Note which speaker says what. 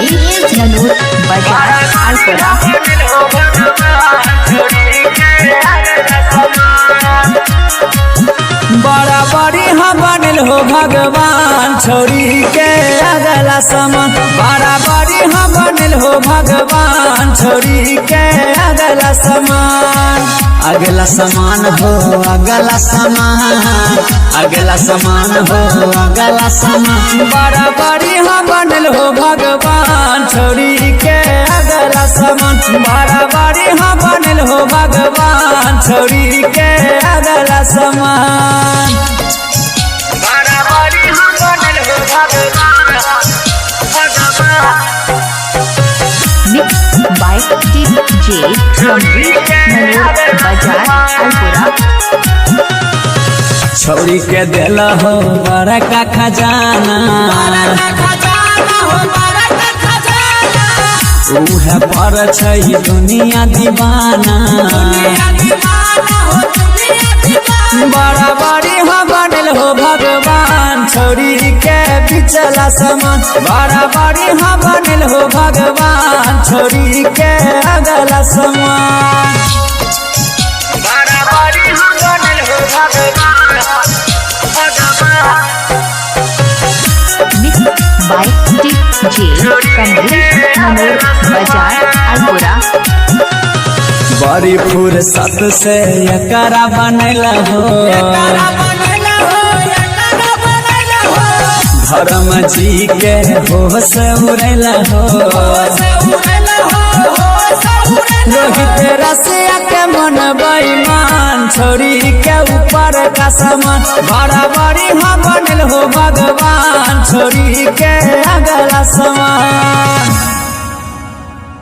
Speaker 1: ननूर बाजार अलपुरा।
Speaker 2: बड़ा बड़ी हम बनल हो भगवान छोड़ी के अगला समान। बड़ा बड़ी हम बनल हो भगवान छोड़ी के अगला समान। अगला समान हो अगला समान, अगला समान हो अगला समान। बड़ा बड़ी हम बनल हो भगवान छोड़ी के अगला समान। बड़ा बड़ी हम बनल हो भगवान छोड़ी के अगला समान। बड़ा बड़ी हम बनल हो भगवान।
Speaker 1: मिक्स बाय डीजे ननूर बाजार अलपुरा।
Speaker 2: छोड़ी के दिल हो बड़ा का खजाना, उहे पर छै दुनिया दीवाना। बड़ा बड़ी हम बनल हो भगवान छोड़ी के पिछला समान। बड़ा बड़ी हम बनल हो भगवान छोड़ी के अगला समान। बड़ा बड़ी हम बनल हो भगवान।
Speaker 1: मिक्स बाय डीजे ननूर बाजार अलपुरा।
Speaker 2: बड़ी फुर्सत से एकरा बनल हो, धर्म जी के होश उड़ल हो। रोहित रसिया के मन बेईमान छोड़ी के ऊपर का समान। बड़ा बड़ी हम बनल हो भगवान छोड़ी के अगला समान।